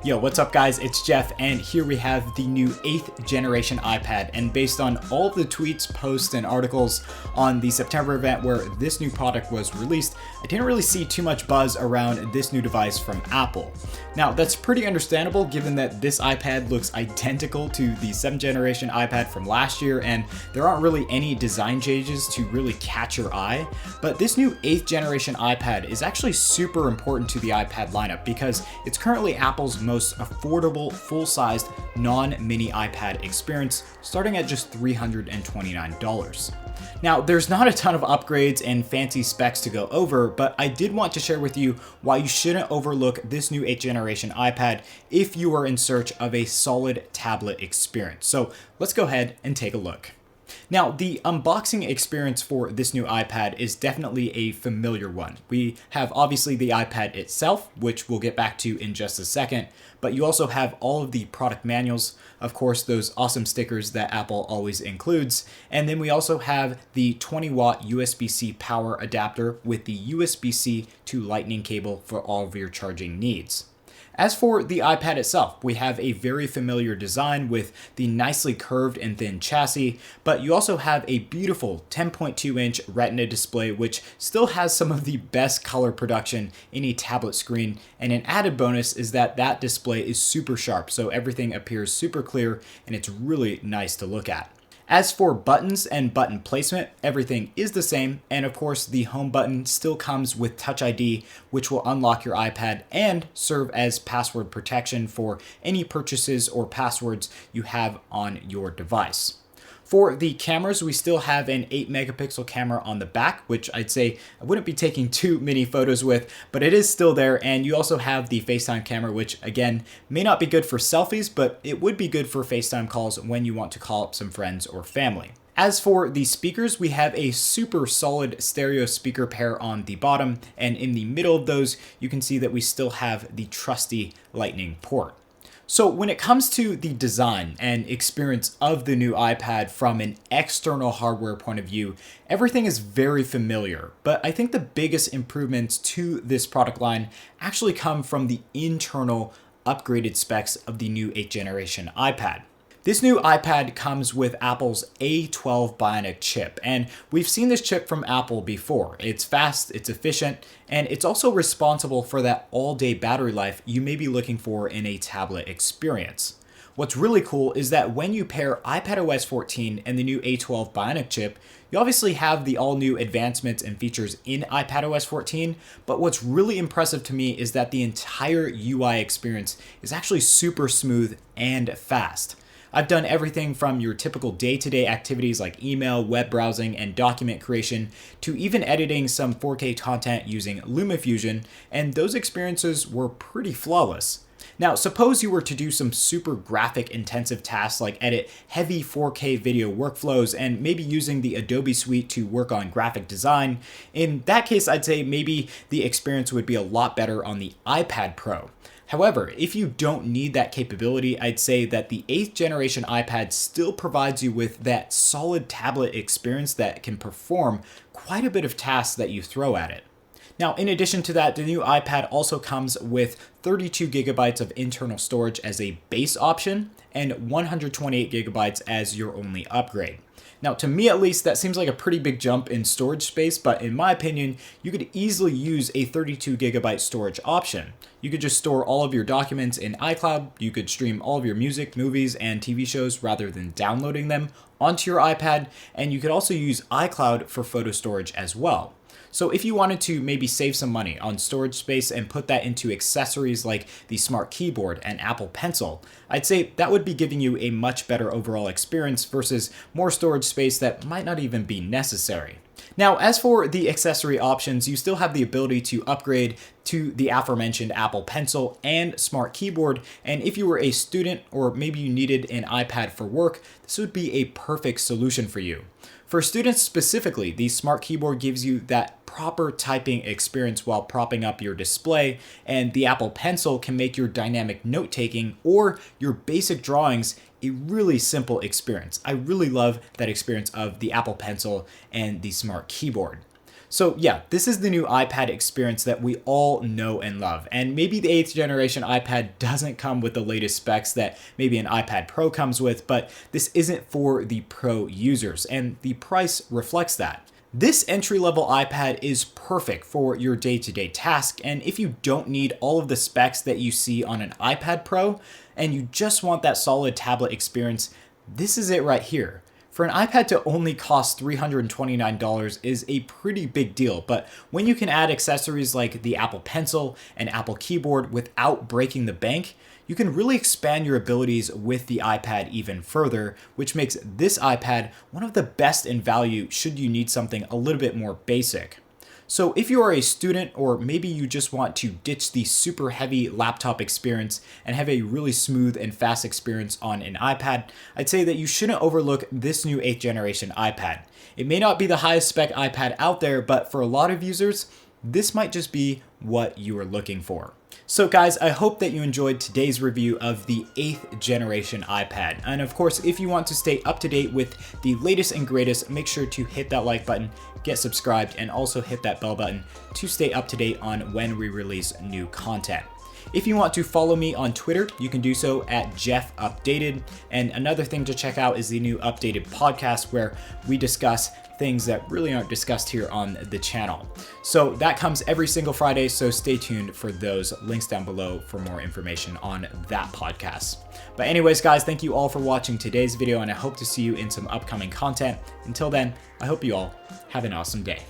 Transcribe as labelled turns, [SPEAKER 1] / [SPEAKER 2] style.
[SPEAKER 1] Yo, what's up guys? It's Jeff, and here we have the new 8th generation iPad. And based on all of the tweets, posts, and articles on the September event where this new product was released, I didn't really see too much buzz around this new device from Apple. Now, that's pretty understandable given that this iPad looks identical to the 7th generation iPad from last year, and there aren't really any design changes to really catch your eye. But this new 8th generation iPad is actually super important to the iPad lineup because it's currently Apple's most affordable, full-sized, non-mini iPad experience, starting at just $329. Now, there's not a ton of upgrades and fancy specs to go over, but I did want to share with you why you shouldn't overlook this new 8th generation iPad if you are in search of a solid tablet experience. So let's go ahead and take a look. Now, the unboxing experience for this new iPad is definitely a familiar one. We have obviously the iPad itself, which we'll get back to in just a second, but you also have all of the product manuals, of course, those awesome stickers that Apple always includes, and then we also have the 20-watt USB-C power adapter with the USB-C to Lightning cable for all of your charging needs. As for the iPad itself, we have a very familiar design with the nicely curved and thin chassis, but you also have a beautiful 10.2-inch Retina display, which still has some of the best color production in a tablet screen, and an added bonus is that that display is super sharp, so everything appears super clear and it's really nice to look at. As for buttons and button placement, everything is the same, and of course the home button still comes with Touch ID, which will unlock your iPad and serve as password protection for any purchases or passwords you have on your device. For the cameras, we still have an 8-megapixel camera on the back, which I'd say I wouldn't be taking too many photos with, but it is still there. And you also have the FaceTime camera, which again, may not be good for selfies, but it would be good for FaceTime calls when you want to call up some friends or family. As for the speakers, we have a super solid stereo speaker pair on the bottom, and in the middle of those, you can see that we still have the trusty Lightning port. So when it comes to the design and experience of the new iPad from an external hardware point of view, everything is very familiar, but I think the biggest improvements to this product line actually come from the internal upgraded specs of the new 8th generation iPad. This new iPad comes with Apple's A12 Bionic chip, and we've seen this chip from Apple before. It's fast, it's efficient, and it's also responsible for that all-day battery life you may be looking for in a tablet experience. What's really cool is that when you pair iPadOS 14 and the new A12 Bionic chip, you obviously have the all-new advancements and features in iPadOS 14, but what's really impressive to me is that the entire UI experience is actually super smooth and fast. I've done everything from your typical day-to-day activities like email, web browsing, and document creation, to even editing some 4K content using LumaFusion, and those experiences were pretty flawless. Now, suppose you were to do some super graphic intensive tasks like edit heavy 4K video workflows and maybe using the Adobe suite to work on graphic design. In that case, I'd say maybe the experience would be a lot better on the iPad Pro. However, if you don't need that capability, I'd say that the 8th generation iPad still provides you with that solid tablet experience that can perform quite a bit of tasks that you throw at it. Now, in addition to that, the new iPad also comes with 32 gigabytes of internal storage as a base option and 128 gigabytes as your only upgrade. Now, to me at least, that seems like a pretty big jump in storage space, but in my opinion, you could easily use a 32 gigabyte storage option. You could just store all of your documents in iCloud, you could stream all of your music, movies, and TV shows rather than downloading them onto your iPad, and you could also use iCloud for photo storage as well. So if you wanted to maybe save some money on storage space and put that into accessories like the Smart Keyboard and Apple Pencil, I'd say that would be giving you a much better overall experience versus more storage space that might not even be necessary. Now, as for the accessory options, you still have the ability to upgrade to the aforementioned Apple Pencil and Smart Keyboard, and if you were a student or maybe you needed an iPad for work, this would be a perfect solution for you. For students specifically, the Smart Keyboard gives you that proper typing experience while propping up your display, and the Apple Pencil can make your dynamic note-taking or your basic drawings a really simple experience. I really love that experience of the Apple Pencil and the Smart Keyboard. So yeah, this is the new iPad experience that we all know and love. And maybe the 8th generation iPad doesn't come with the latest specs that maybe an iPad Pro comes with, but this isn't for the Pro users, and the price reflects that. This entry-level iPad is perfect for your day-to-day task, and if you don't need all of the specs that you see on an iPad Pro, and you just want that solid tablet experience, this is it right here. For an iPad to only cost $329 is a pretty big deal, but when you can add accessories like the Apple Pencil and Apple Keyboard without breaking the bank, you can really expand your abilities with the iPad even further, which makes this iPad one of the best in value should you need something a little bit more basic. So if you are a student, or maybe you just want to ditch the super heavy laptop experience and have a really smooth and fast experience on an iPad, I'd say that you shouldn't overlook this new 8th generation iPad. It may not be the highest spec iPad out there, but for a lot of users, this might just be what you are looking for. So guys, I hope that you enjoyed today's review of the 8th generation iPad. And of course, if you want to stay up to date with the latest and greatest, make sure to hit that like button, get subscribed, and also hit that bell button to stay up to date on when we release new content. If you want to follow me on Twitter, you can do so at JeffUpdated. And another thing to check out is the new Updated podcast, where we discuss things that really aren't discussed here on the channel. So that comes every single Friday, so stay tuned for those links down below for more information on that podcast. But anyways, guys, thank you all for watching today's video, and I hope to see you in some upcoming content. Until then, I hope you all have an awesome day.